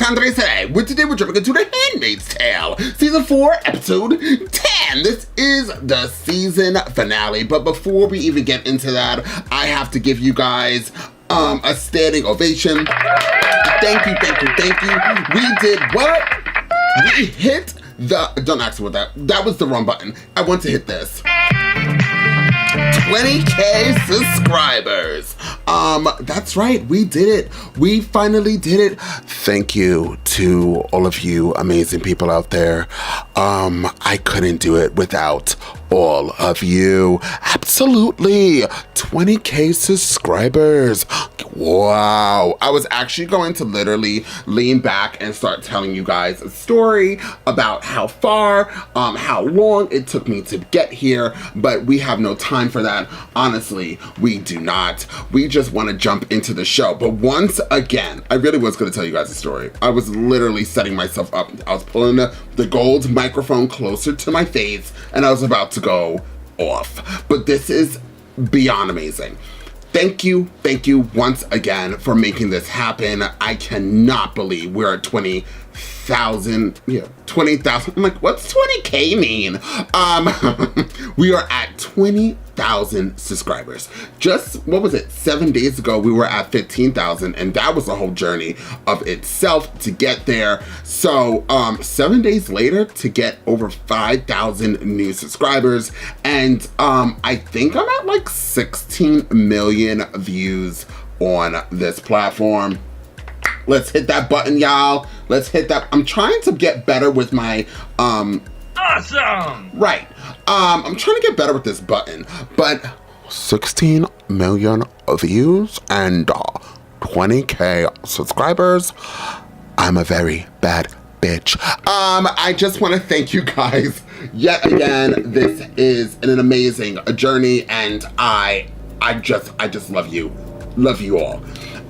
Andres today. Today we're jumping into The Handmaid's Tale, Season 4, Episode 10. This is the season finale, but before we even get into that, I have to give you guys a standing ovation. Thank you. We did what? We hit the, don't ask me what that was the wrong button. I want to hit this. 20K subscribers. That's right, we did it. We finally did it. Thank you to all of you amazing people out there. I couldn't do it without all of you. Absolutely. 20K subscribers. Wow. I was actually going to literally lean back and start telling you guys a story about how far, how long it took me to get here, but we have no time for that. Honestly, we do not. We just want to jump into the show. But once again, I really was going to tell you guys a story. I was literally setting myself up. I was pulling the gold microphone closer to my face and I was about to go off. But this is beyond amazing. Thank you once again for making this happen. I cannot believe we're at 20,000. Yeah, 20,000. I'm like, what's 20K mean? We are at 20,000 subscribers. Just, what was it, 7 days ago, we were at 15,000, and that was a whole journey of itself to get there. So 7 days later to get over 5,000 new subscribers, and I think I'm at like 16 million views on this platform. Let's hit that button, y'all. Let's hit that. I'm trying to get better with my awesome. Right. I'm trying to get better with this button, but 16 million views and 20K subscribers. I'm a very bad bitch. I just want to thank you guys yet again. This is an amazing journey, and I just love you. Love you all.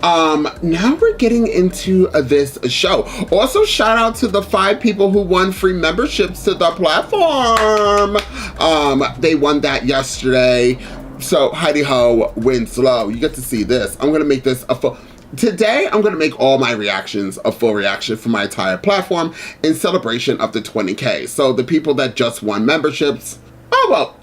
Now we're getting into this show. Also, shout out to the 5 people who won free memberships to the platform. They won that yesterday. So, Heidi Ho, win slow. You get to see this. I'm gonna make this a full. Today, I'm gonna make all my reactions a full reaction for my entire platform in celebration of the 20K. So the people that just won memberships, oh well.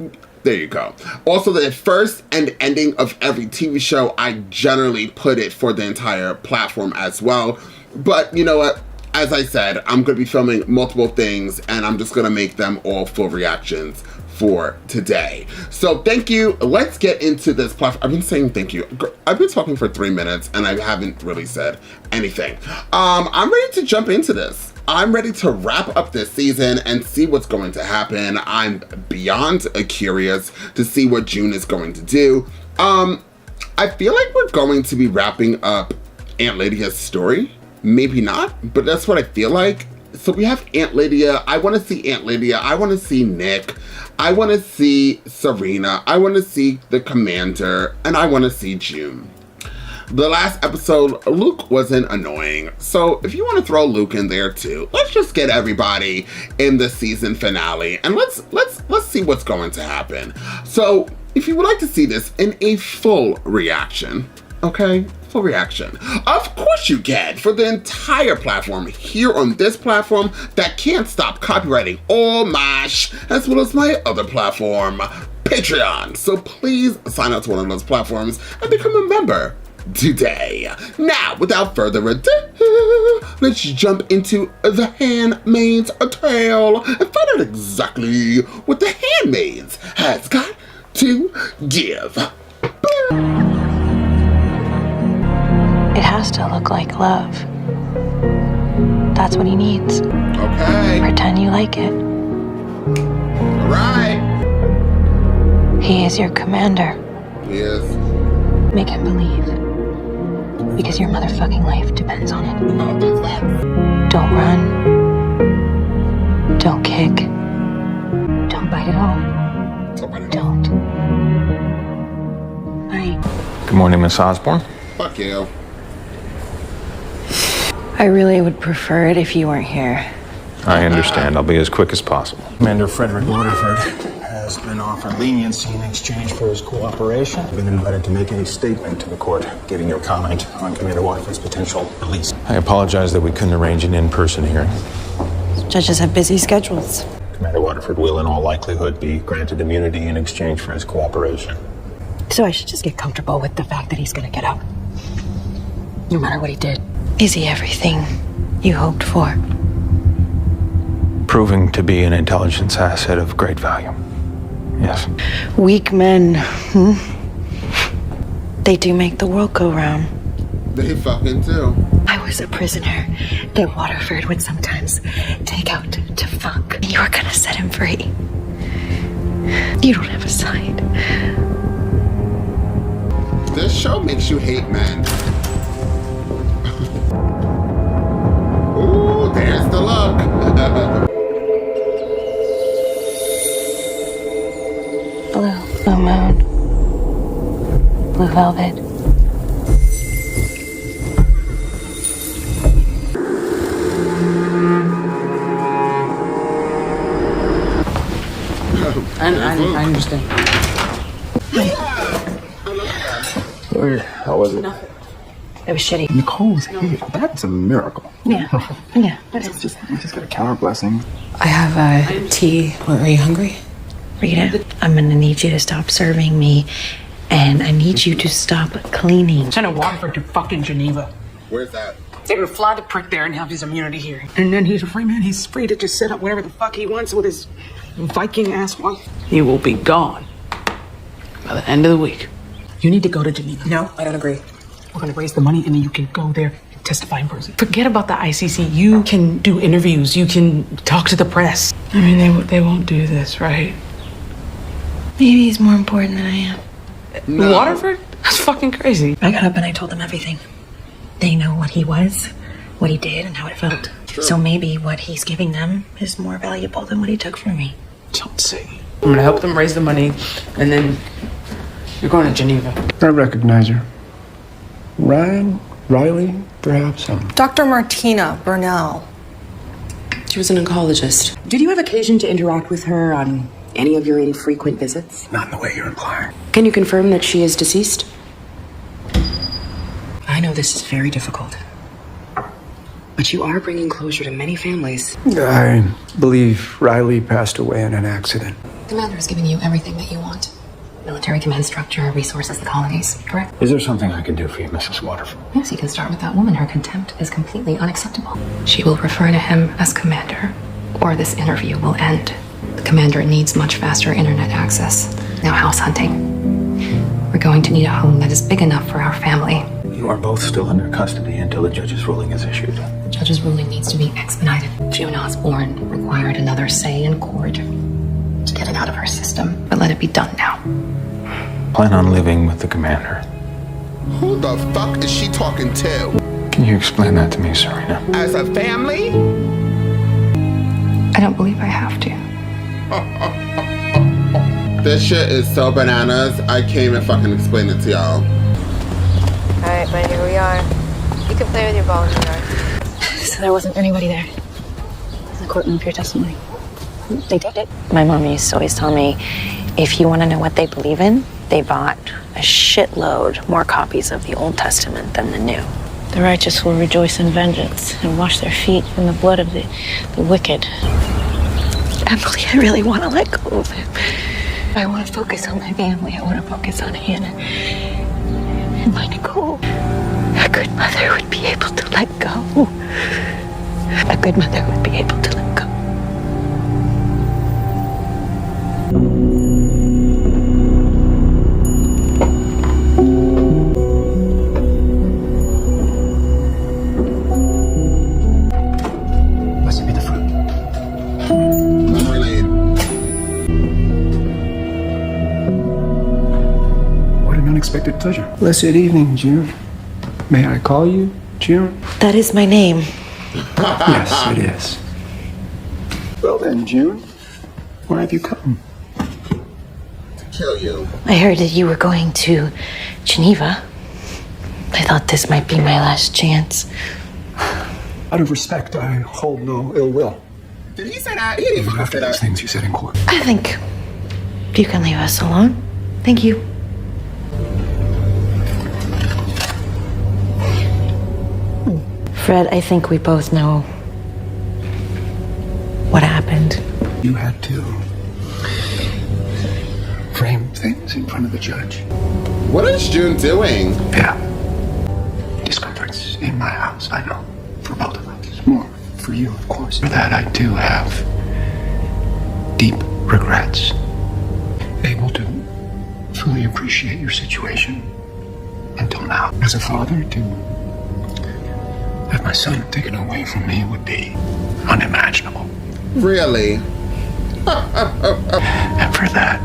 There you go. Also, the first and ending of every TV show, I generally put it for the entire platform as well. But you know what? As I said, I'm going to be filming multiple things, and I'm just going to make them all full reactions for today. So thank you. Let's get into this platform. I've been saying thank you. I've been talking for 3 minutes, and I haven't really said anything. I'm ready to jump into this. I'm ready to wrap up this season and see what's going to happen. I'm beyond curious to see what June is going to do. I feel like we're going to be wrapping up Aunt Lydia's story. Maybe not, but that's what I feel like. So we have Aunt Lydia. I want to see Aunt Lydia. I want to see Nick. I want to see Serena. I want to see the commander. And I want to see June. The last episode, Luke wasn't annoying. So if you want to throw Luke in there too, let's just get everybody in the season finale and let's see what's going to happen. So if you would like to see this in a full reaction, okay? Full reaction. Of course you can, for the entire platform here on this platform that can't stop copywriting all my as well as my other platform, Patreon. So please sign up to one of those platforms and become a member today. Now, without further ado, let's jump into The Handmaid's Tale and find out exactly what The Handmaids has got to give. It has to look like love. That's what he needs. Okay. Pretend you like it. All right. He is your commander. He is. Make him believe. Because your motherfucking life depends on it. Oh, that's that. Don't run. Don't kick. Don't bite at all. Don't. Good morning, Miss Osborne. Fuck you. I really would prefer it if you weren't here. I understand. I'll be as quick as possible. Commander Frederick Waterford has been offered leniency in exchange for his cooperation. I've been invited to make a statement to the court, giving your comment on Commander Waterford's potential release. I apologize that we couldn't arrange an in-person hearing. Judges have busy schedules. Commander Waterford will, in all likelihood, be granted immunity in exchange for his cooperation. So I should just get comfortable with the fact that he's gonna get out. No matter what he did. Is he everything you hoped for? Proving to be an intelligence asset of great value. Yes. Weak men, They do make the world go round. They fucking do. I was a prisoner that Waterford would sometimes take out to fuck. And you were gonna set him free. You don't have a side. This show makes you hate men. Ooh, there's the look. Blue moon. Blue velvet. I understand. How was it? It was shitty. Nicole's here. That's a miracle. Yeah. But it's Just gotta count our blessings. I have tea. Are you hungry? Rita, I'm gonna need you to stop serving me, and I need you to stop cleaning. Send Waterford to fucking Geneva. Where's that? They're gonna fly the prick there and have his immunity hearing. And then he's a free man. He's free to just set up whatever the fuck he wants with his Viking ass wife. He will be gone by the end of the week. You need to go to Geneva. No, I don't agree. We're gonna raise the money and then you can go there and testify in person. Forget about the ICC. You can do interviews. You can talk to the press. I mean, they won't do this, right? Maybe he's more important than I am. No. Waterford? That's fucking crazy. I got up and I told them everything. They know what he was, what he did, and how it felt. Sure. So maybe what he's giving them is more valuable than what he took from me. Don't say. I'm gonna help them raise the money, and then you're going to Geneva. I recognize her. Riley, perhaps? Dr. Martina Burnell. She was an oncologist. Did you have occasion to interact with her on any of your infrequent visits? Not in the way you're implying. Can you confirm that she is deceased? I know this is very difficult, but you are bringing closure to many families. I believe Riley passed away in an accident. Commander is giving you everything that you want. Military command structure, resources, the colonies, correct? Is there something I can do for you, Mrs. Waterford? Yes, you can start with that woman. Her contempt is completely unacceptable. She will refer to him as commander, or this interview will end. The commander needs much faster internet access. Now house hunting. We're going to need a home that is big enough for our family. You are both still under custody until the judge's ruling is issued. The judge's ruling needs to be expedited. June Osborne required another say in court to get it out of her system. But let it be done now. Plan on living with the commander. Who the fuck is she talking to? Can you explain that to me, Serena? As a family? I don't believe I have to. This shit is so bananas. I can't even fucking explain it to y'all. Alright, but here we are. You can play with your ball in the yard. So there wasn't anybody there. The courtroom for your testimony. They did it. My mom used to always tell me, if you want to know what they believe in, they bought a shitload more copies of the Old Testament than the New. The righteous will rejoice in vengeance and wash their feet in the blood of the wicked. Emily, I really want to let go of him. I want to focus on my family. I want to focus on Hannah and my Nicole. A good mother would be able to let go. A good mother would be able to let go. Blessed be the fruit. Marmalade. What an unexpected pleasure. Blessed evening, June. May I call you June? That is my name. Yes, it is. Well then, June, why have you come? To kill you. I heard that you were going to Geneva. I thought this might be my last chance. Out of respect, I hold no ill will. Did he say that? He didn't Even fucking after say those that. things you said in court. I think You can leave us alone. Thank you. Fred, I think we both know what happened. You had to frame things in front of the judge. What is June doing? Yeah. Discomforts in my house, I know. For both of us. More for you, of course. For that, I do have deep regrets. Able to fully appreciate your situation until now. As a father, to have my son taken away from me would be unimaginable. Really? And for that,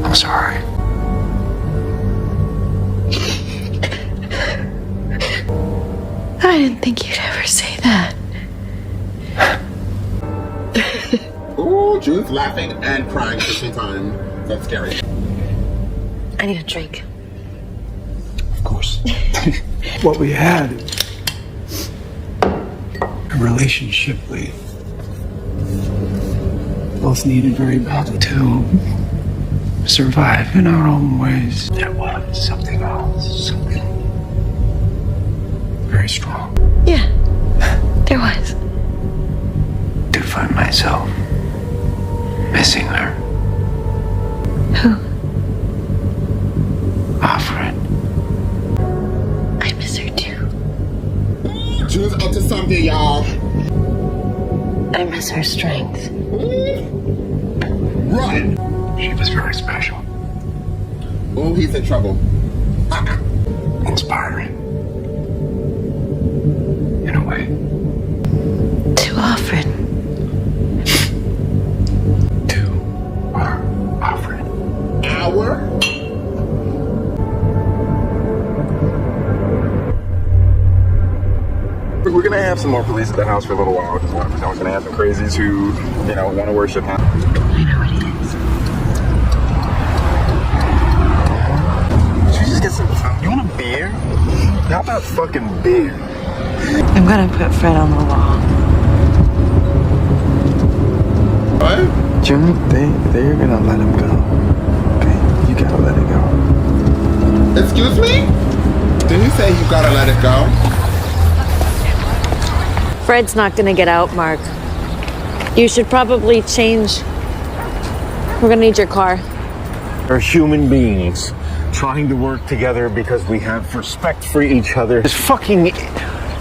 I'm sorry. I didn't think you'd ever say that. Ooh, June's laughing and crying at the same time. That's scary. I need a drink. Of course. What we had, a relationship we both needed very badly to survive in our own ways. There was something else, something very strong. Yeah, there was. To find myself missing her. Who? Alfred. I miss her too. June's up to something, y'all. I miss her strength. Run! She was very special. Oh, he's in trouble. Inspiring. In a way. To Alfred. To our Alfred. Our? We're gonna have some more police at the house for a little while because we're gonna have some crazies who, want to worship him. I know what it is. Should we just get some food? You want a beer? How about fucking beer? I'm gonna put Fred on the wall. What? June, they're gonna let him go. Okay, you gotta let it go. Excuse me? Did he say you gotta let it go? Fred's not gonna get out, Mark. You should probably change. We're gonna need your car. We're human beings trying to work together because we have respect for each other. It's fucking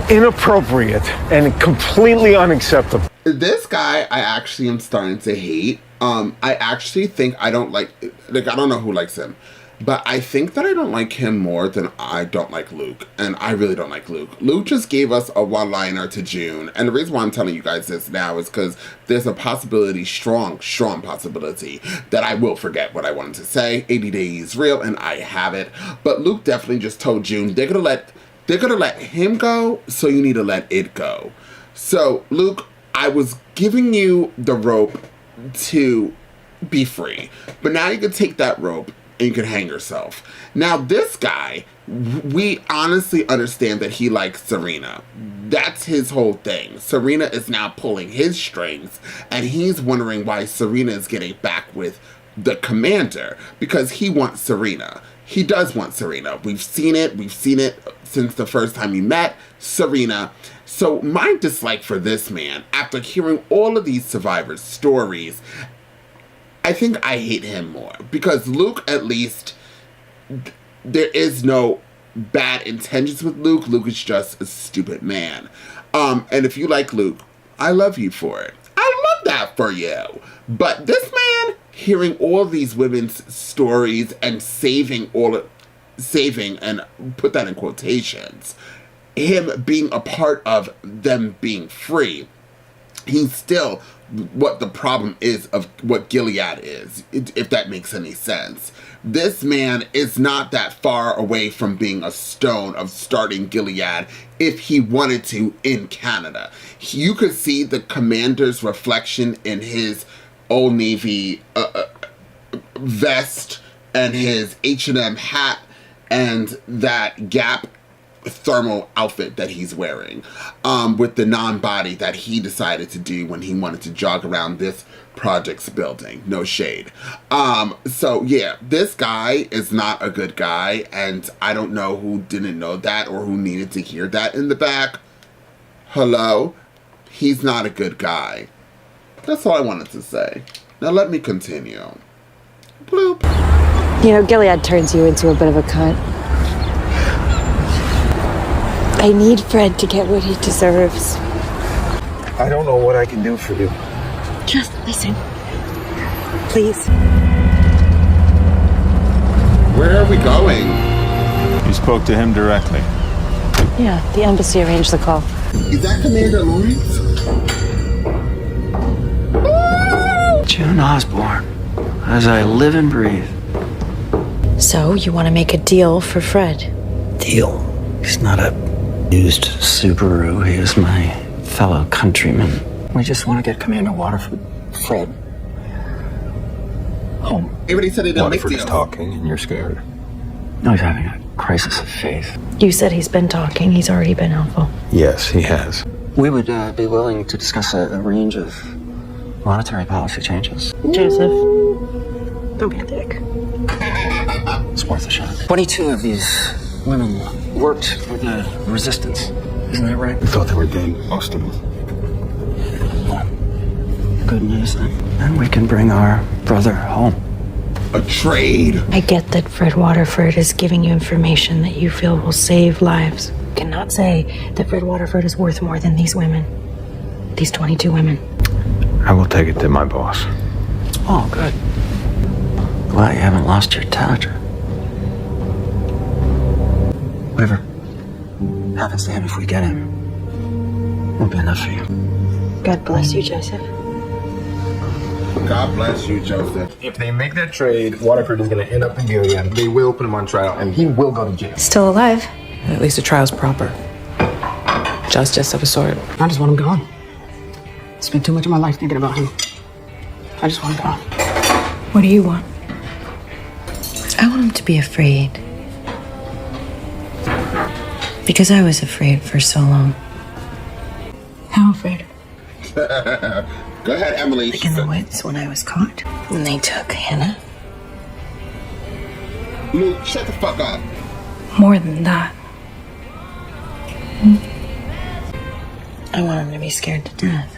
inappropriate and completely unacceptable. This guy, I actually am starting to hate. I actually think I don't like I don't know who likes him, but I think that I don't like him more than I don't like Luke, and I really don't like Luke. Luke just gave us a one-liner to June, and the reason why I'm telling you guys this now is because there's a possibility, strong possibility, that I will forget what I wanted to say. 80 days real, and I have it. But Luke definitely just told June they're gonna let him go, so you need to let it go. So Luke, I was giving you the rope to be free, but now you can take that rope and you can hang yourself. Now this guy, we honestly understand that he likes Serena. That's his whole thing. Serena is now pulling his strings, and he's wondering why Serena is getting back with the commander, because he wants Serena. He does want Serena. We've seen it since the first time you met Serena. So my dislike for this man, after hearing all of these survivors' stories, I think I hate him more, because Luke, at least, there is no bad intentions with Luke. Luke is just a stupid man. And if you like Luke, I love you for it. I love that for you. But this man, hearing all these women's stories and saving, and put that in quotations, him being a part of them being free, he's still what the problem is of what Gilead is, if that makes any sense. This man is not that far away from being a stone of starting Gilead if he wanted to in Canada. You could see the commander's reflection in his Old Navy vest and his H&M hat and that Gap thermal outfit that he's wearing, with the non-body that he decided to do when he wanted to jog around this project's building. No shade. So yeah, this guy is not a good guy, and I don't know who didn't know that or who needed to hear that in the back. Hello? He's not a good guy. That's all I wanted to say. Now let me continue. Bloop. You know, Gilead turns you into a bit of a cunt. I need Fred to get what he deserves. I don't know what I can do for you. Just listen. Please. Where are we going? You spoke to him directly. Yeah, the embassy arranged the call. Is that Commander Lawrence? June Osborne, as I live and breathe. So, you want to make a deal for Fred? Deal. He's not a used Subaru. He is my fellow countryman. We just want to get Commander Waterford, Fred, home. Everybody said he didn't make Waterford is deals. talking and you're scared. No, he's having a crisis of faith. You said he's been talking. He's already been helpful. Yes, he has. We would be willing to discuss a range of monetary policy changes. Joseph, don't be a dick. It's worth a shot. 22 of these women worked for the resistance. Isn't that right? We thought they were dead, most of them. Good news then. And we can bring our brother home. A trade. I get that Fred Waterford is giving you information that you feel will save lives. You cannot say that Fred Waterford is worth more than these women. These 22 women. I will take it to my boss. Oh, good. Glad you haven't lost your touch. Whatever happens to him if we get him, will be enough for you. God bless you, Joseph. God bless you, Joseph. If they make that trade, Waterford is going to end up in Gilead. They will put him on trial, and he will go to jail. Still alive. At least the trial's proper. Justice of a sort. I just want him gone. Spent too much of my life thinking about him. I just want him gone. What do you want? I want him to be afraid. Because I was afraid for so long. How afraid? Go ahead, Emily. Like in the woods when I was caught. When they took Hannah. Luke, shut the fuck up. More than that. I want him to be scared to death.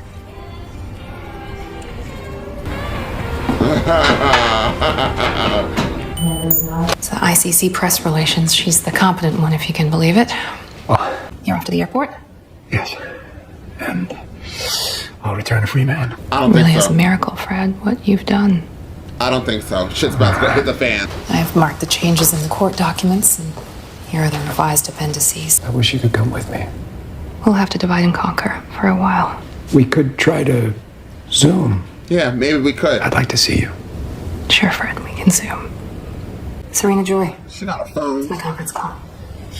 It's the ICC press relations. She's the competent one, if you can believe it. You're off to the airport? Yes. And I'll return a free man. I don't It really think is so. a miracle, Fred, what you've done. I don't think so. Shit's about to hit the fan. I've marked the changes in the court documents, and here are the revised appendices. I wish you could come with me. We'll have to divide and conquer for a while. We could try to Zoom. Yeah, maybe we could. I'd like to see you. Sure, Fred, we can Zoom. Serena Joy, She got a phone. my conference call.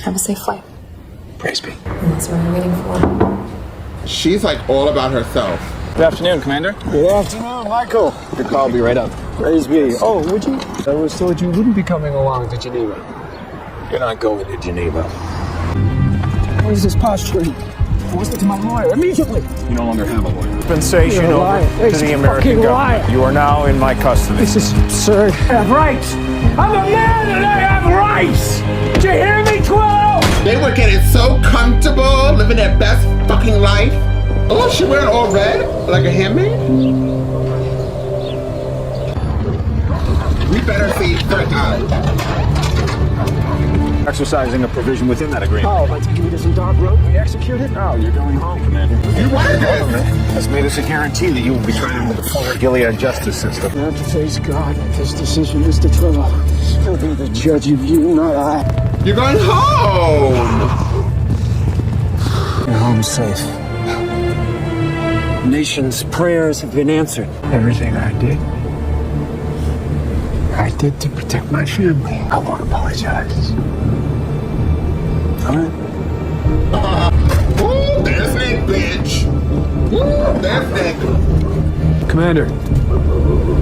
Have a safe flight. Praise be. And that's what we're waiting for. She's like all about herself. Good afternoon, Commander. Good afternoon, Michael. Your call will be right up. Praise be. Oh, would you? I was told you wouldn't be coming along to Geneva. You're not going to Geneva. What is this posturing? I was to my lawyer immediately. You no longer have a lawyer. Compensation You're a over liar. to the He's a American fucking government. liar. You are now in my custody. This is absurd. I have rights. I'm a man and I have rights. Did you hear me, 12? They were getting so comfortable, living their best fucking life. Oh, she wearing all red? Like a handmaid? We better see Fred out. Exercising a provision within that agreement. Oh, by taking me to some dark road and we execute it? No, you're going home, Commander. You wanted this. Has made us a guarantee that you will be tried under the full Gilead justice system. You have to face God with this decision, Mr. Trevor. He'll be the judge of you, not I. You're going home. Your home's safe. The nation's prayers have been answered. Everything I did to protect my family. I won't apologize. All right? Ooh, there's Nick, bitch. Ooh, there's Nick. Commander.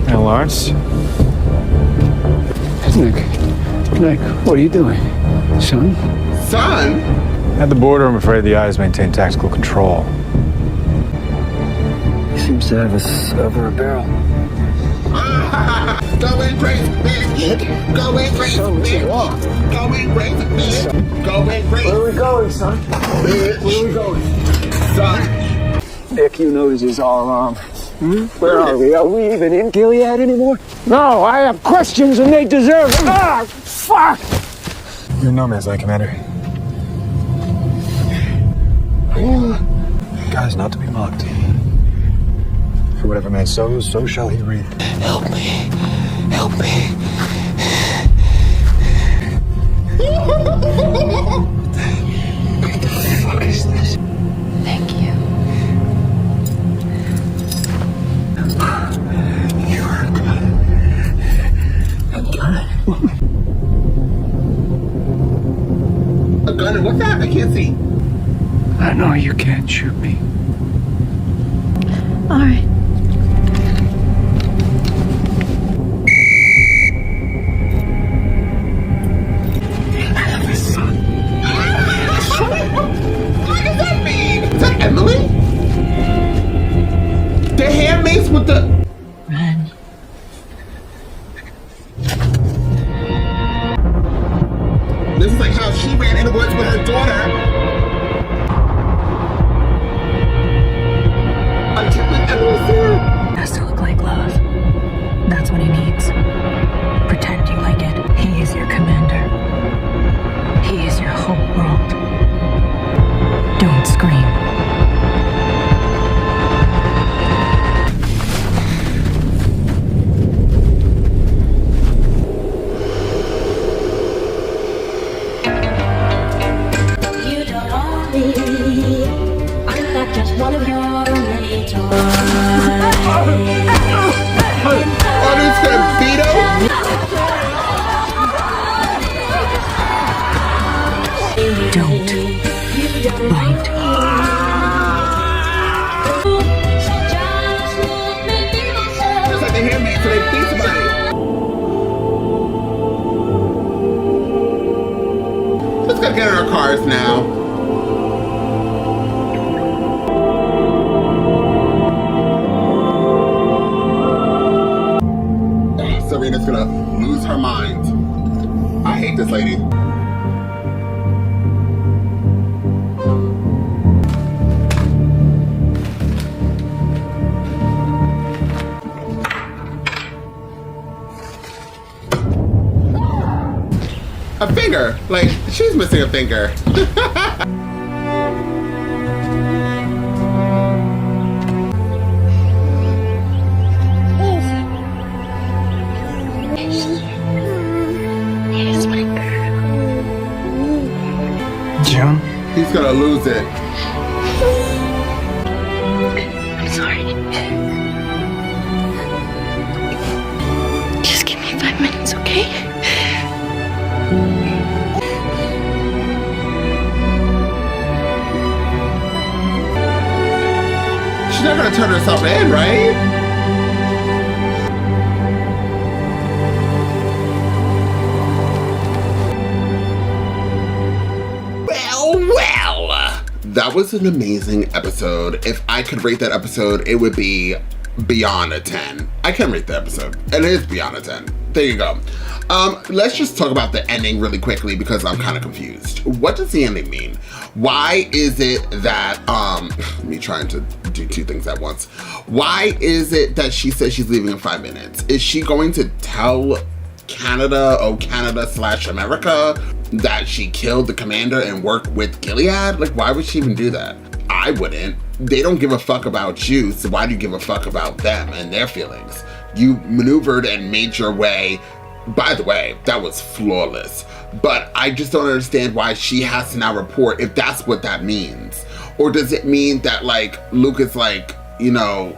Hey, Lawrence. Nick. Nick, what are you doing? Son? Son? At the border, I'm afraid the eyes maintain tactical control. He seems to have us over a barrel. Go and raise bitch. Go and raise bitch. Go and raise bitch. Go and raise. Where are we going, son? Bitch. Where are we going? Son. Nick, you know this is all wrong. Where are we? Are we even in Gilead anymore? No, I have questions and they deserve it. Ah, fuck! You're no man's land, Commander. God is not to be mocked. For whatever man sows, so shall he reap. Help me. Help me. What the fuck is this? Thank you. You are a gun. A gun? What's that? I can't see. I know you can't shoot me. All right. What does that mean? Is that Emily? The handmaids with the... Run. This is like how she ran in the woods with her daughter. Until Emily's here. Has to look like love. That's what he needs. Pretend you like it. He is your commander. He is your whole world. Don't scream. You don't own me. I'm not just one of your many toys. Oh, this Vito? Don't bite. It's like the handmaid, so they think about it. Let's go get in our cars now. Serena's gonna lose her mind. I hate this lady. A finger! Like, she's missing a finger. June? He's gonna lose it. I'm sorry. Just give me 5 minutes, okay? She's not gonna turn herself in, right? Well, that was an amazing episode. If I could rate that episode, it would be beyond a 10. I can rate the episode, and it is beyond a 10. There you go. Let's just talk about the ending really quickly because I'm kind of confused. What does the ending mean? Why is it that, me trying to do two things at once. Why is it that she says she's leaving in 5 minutes? Is she going to tell Canada/America that she killed the commander and work with Gilead? Like, why would she even do that? I wouldn't. They don't give a fuck about you, so why do you give a fuck about them and their feelings? You maneuvered and made your way. By the way, that was flawless. But I just don't understand why she has to now report if that's what that means. Or does it mean that, like, Luke is like, you know,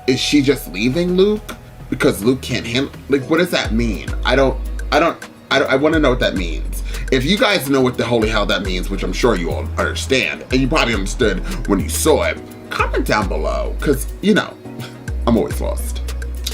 is she just leaving Luke? Because Luke can't handle, like, what does that mean? I want to know what that means. If you guys know what the holy hell that means, which I'm sure you all understand, and you probably understood when you saw it, comment down below, because, you know, I'm always lost.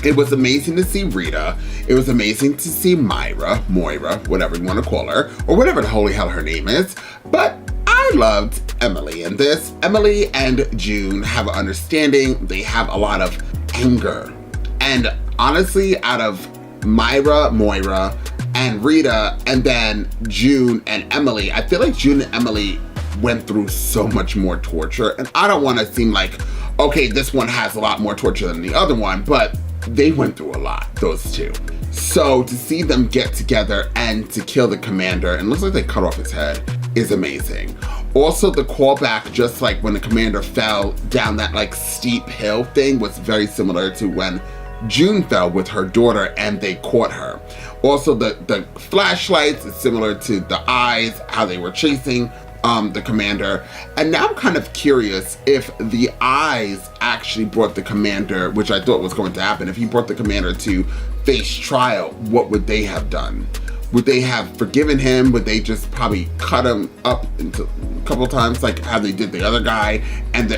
It was amazing to see Rita. It was amazing to see Moira, whatever you want to call her, or whatever the holy hell her name is. But I loved Emily in this. Emily and June have an understanding. They have a lot of anger. And honestly, out of Moira, and Rita, and then June and Emily, I feel like June and Emily went through so much more torture. And I don't want to seem like, okay, this one has a lot more torture than the other one, but they went through a lot, those two. So to see them get together and to kill the commander, and it looks like they cut off his head, is amazing. Also, the callback, just like when the commander fell down that like steep hill thing, was very similar to when June fell with her daughter and they caught her. Also, the flashlights is similar to the eyes, how they were chasing the commander. And now I'm kind of curious if the eyes actually brought the commander, which I thought was going to happen, if he brought the commander to face trial, what would they have done? Would they have forgiven him? Would they just probably cut him up into a couple of times, like how they did the other guy,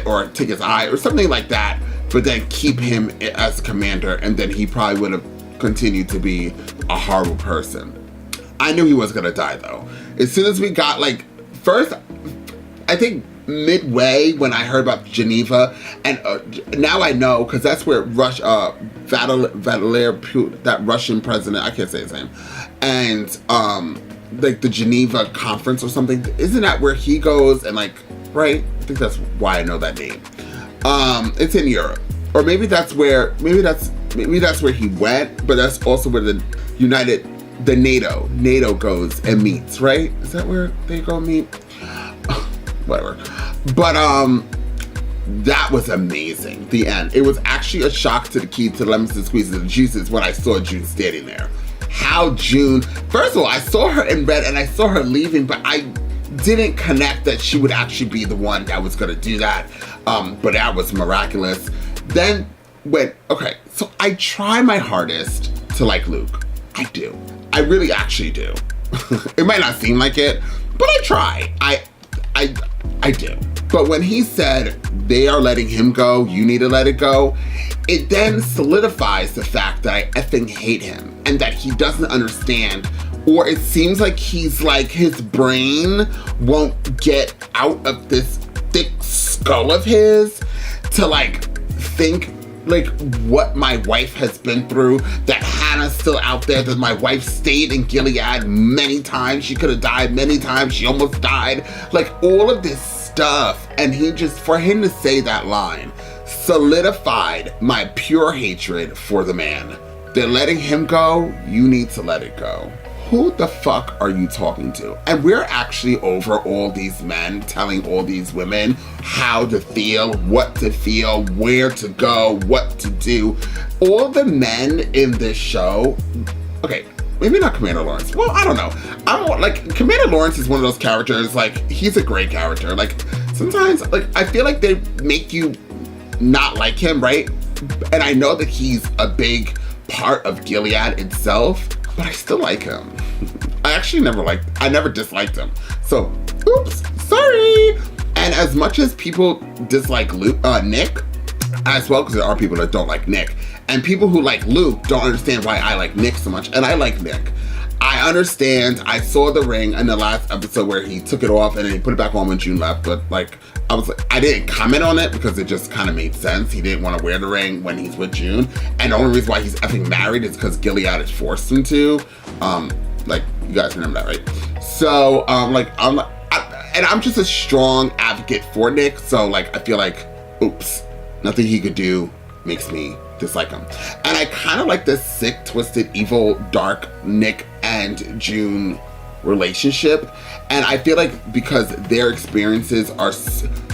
or take his eye or something like that, but then keep him as commander, and then he probably would have continued to be a horrible person. I knew he was gonna die though. As soon as we got first, I think midway when I heard about Geneva, and now I know, because that's where Vladimir Putin, that Russian president, I can't say his name, and the Geneva conference or something, isn't that where he goes and right? I think that's why I know that name. It's in Europe, or maybe that's where he went, but that's also where the NATO goes and meets, right? Is that where they go meet? Whatever. But that was amazing. The end. It was actually a shock to the key, to the lemons, the squeezes, and the juices when I saw June standing there. How June, first of all, I saw her in red and I saw her leaving, but I didn't connect that she would actually be the one that was gonna do that. But that was miraculous. Then so I try my hardest to like Luke. I do. I really actually do. It might not seem like it, but I try. I do. But when he said they are letting him go, you need to let it go, it then solidifies the fact that I effing hate him and that he doesn't understand, or it seems like he's his brain won't get out of this thick skull of his to think what my wife has been through, that Hannah's still out there, that my wife stayed in Gilead many times, she could have died many times, she almost died, all of this stuff. And for him to say that line solidified my pure hatred for the man. They're letting him go, you need to let it go. Who the fuck are you talking to? And we're actually over all these men telling all these women how to feel, what to feel, where to go, what to do. All the men in this show, okay, maybe not Commander Lawrence. Well, I don't know. Commander Lawrence is one of those characters, he's a great character. Sometimes, I feel like they make you not like him, right? And I know that he's a big part of Gilead itself, but I still like him. I never disliked him. So, oops, sorry. And as much as people dislike Nick, as well, because there are people that don't like Nick, and people who like Luke don't understand why I like Nick so much, and I like Nick. I understand. I saw the ring in the last episode where he took it off and then he put it back on when June left, but I didn't comment on it because it just kind of made sense. He didn't want to wear the ring when he's with June, and the only reason why he's effing married is because Gilead has forced him to. You guys remember that, right? So, I'm just a strong advocate for Nick, so I feel oops, nothing he could do makes me dislike him. And I kind of like this sick, twisted, evil, dark Nick and June relationship. And I feel because their experiences are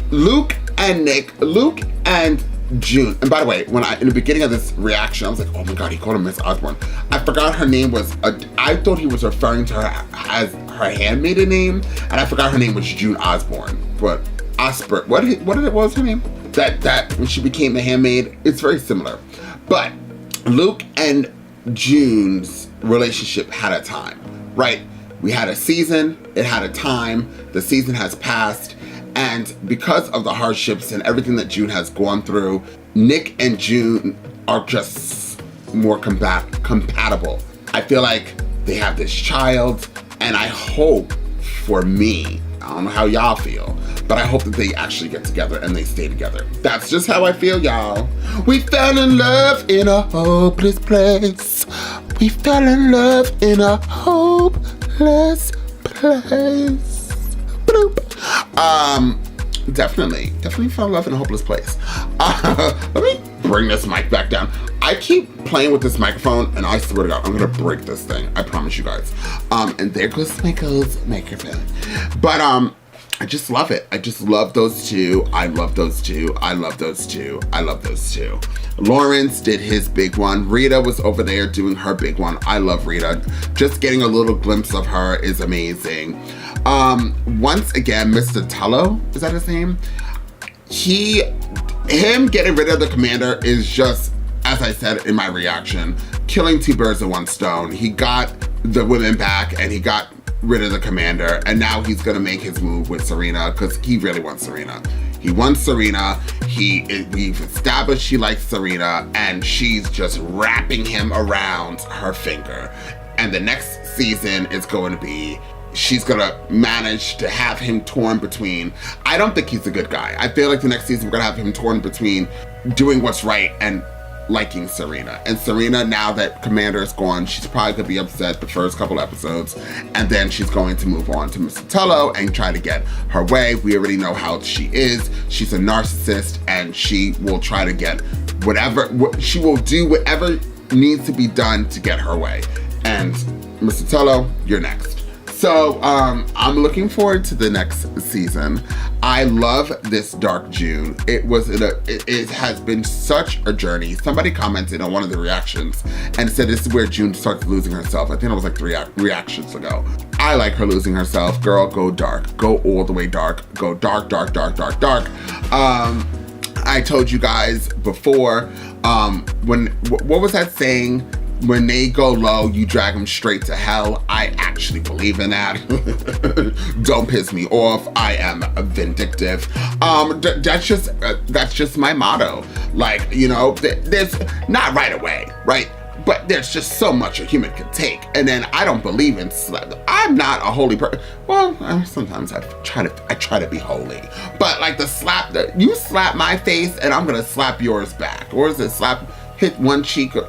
Luke and June. And by the way, in the beginning of this reaction, I was like, oh my God, he called her Miss Osborne. I forgot her name I thought he was referring to her as her handmaiden name, and I forgot her name was June Osborne. But Osborne, what was her name? That when she became the handmaid, it's very similar. But Luke and June's relationship had a time, right? We had a season, it had a time, the season has passed, and because of the hardships and everything that June has gone through, Nick and June are just more compatible. I feel like they have this child, and I hope, for me, I don't know how y'all feel, but I hope that they actually get together and they stay together. That's just how I feel, y'all. We fell in love in a hopeless place. We fell in love in a hopeless place. Bloop. Definitely fell in love in a hopeless place. Let me bring this mic back down. I keep playing with this microphone, and I swear to God, I'm gonna break this thing. I promise you guys. And there goes my microphone. But I just love it. I just love those two. I love those two. I love those two. I love those two. Lawrence did his big one. Rita was over there doing her big one. I love Rita. Just getting a little glimpse of her is amazing. Once again, Mr. Tello, is that his name? Him getting rid of the commander is just, as I said in my reaction, killing two birds with one stone. He got the women back and he got rid of the commander, and now he's gonna make his move with Serena because he really wants Serena. He wants Serena. We've established he likes Serena, and she's just wrapping him around her finger. And the next season is going to be, she's gonna manage to have him torn between, I don't think he's a good guy. I feel like the next season we're gonna have him torn between doing what's right and liking Serena. And Serena, now that Commander is gone, she's probably gonna be upset the first couple episodes, and then she's going to move on to Mr. Tello and try to get her way. We already know how she is. She's a narcissist, and she will try to get she will do whatever needs to be done to get her way. And Mr. Tello, you're next. So I'm looking forward to the next season. I love this dark June. It has been such a journey. Somebody commented on one of the reactions and said this is where June starts losing herself. I think it was like 3 reactions ago. I like her losing herself. Girl, go dark. Go all the way dark. Go dark, dark, dark, dark, dark. I told you guys before, what was that saying? When they go low, you drag them straight to hell. I actually believe in that. Don't piss me off. I am vindictive. That's just my motto. Like, you know, there's not right away, right? But there's just so much a human can take. And then I don't believe in slap. I'm not a holy person. Well, sometimes I try to be holy. But like you slap my face and I'm gonna slap yours back. Or is it hit one cheek, you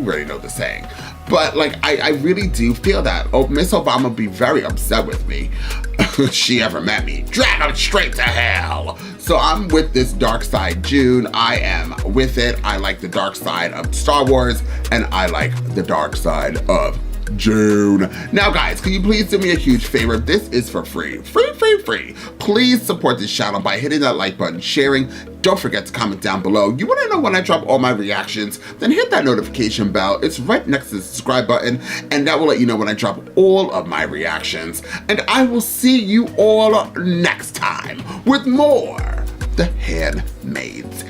already know the saying. But like, I really do feel that. Oh, Miss Obama would be very upset with me if she ever met me. Drag them straight to hell. So I'm with this dark side June. I am with it. I like the dark side of Star Wars, and I like the dark side of June. Now guys, can you please do me a huge favor? This is for free. Free. Please support this channel by hitting that like button, sharing. Don't forget to comment down below. You want to know when I drop all my reactions? Then hit that notification bell. It's right next to the subscribe button, and that will let you know when I drop all of my reactions. And I will see you all next time with more The Handmaid's